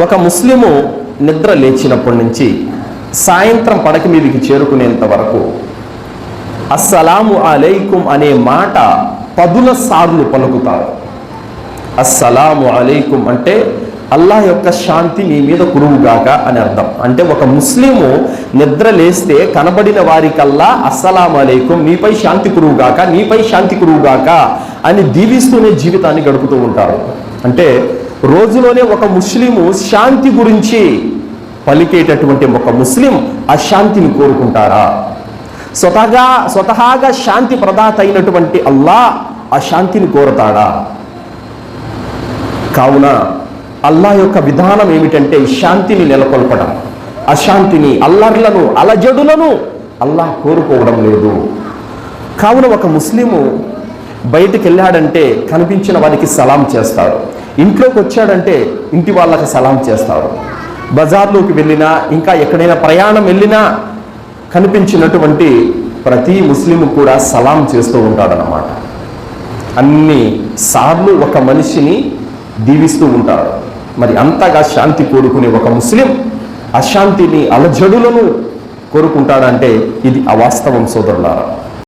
ఒక ముస్లిము నిద్ర లేచినప్పటి నుంచి సాయంత్రం పడక మీదకి చేరుకునేంత వరకు అస్సలాము అలైకుం అనే మాట 10 సార్లు పలుకుతారు. అస్సలాము అలైకుం అంటే అల్లాహ్ యొక్క శాంతి మీ మీద కురువుగాక అని అర్థం. అంటే ఒక ముస్లిము నిద్ర లేస్తే కనబడిన వారికల్లా అస్సలాము అలైకుం, మీపై శాంతి కురువుగాక, నీపై శాంతి కురువుగాక అని దీవిస్తూనే జీవితాన్ని గడుపుతూ ఉంటారు. అంటే రోజులోనే ఒక ముస్లిము శాంతి గురించి పలికేటటువంటి ఒక ముస్లిం అశాంతిని కోరుకుంటారా? స్వతహాగా శాంతి ప్రదాత అయినటువంటి అల్లాహ్ అశాంతిని కోరతాడా? కావున అల్లాహ్ యొక్క విధానం ఏమిటంటే శాంతిని నెలకొల్పడం, అశాంతిని, అల్లర్లను, అలజడులను అల్లాహ్ కోరుకోవడం లేదు. కావున ఒక ముస్లిము బయటికి వెళ్ళాడంటే కనిపించిన వారికి సలాం చేస్తాడు, ఇంట్లోకి వచ్చాడంటే ఇంటి వాళ్ళకి సలాం చేస్తాడు, బజార్లోకి వెళ్ళినా ఇంకా ఎక్కడైనా ప్రయాణం వెళ్ళినా కనిపించినటువంటి ప్రతి ముస్లిం కూడా సలాం చేస్తూ ఉంటాడనమాట. అన్ని సార్లు ఒక మనిషిని దీవిస్తూ ఉంటాడు. మరి అంతగా శాంతి కోరుకునే ఒక ముస్లిం అశాంతిని, అలజడులను కోరుకుంటాడంటే ఇది అవాస్తవం సోదరులారా.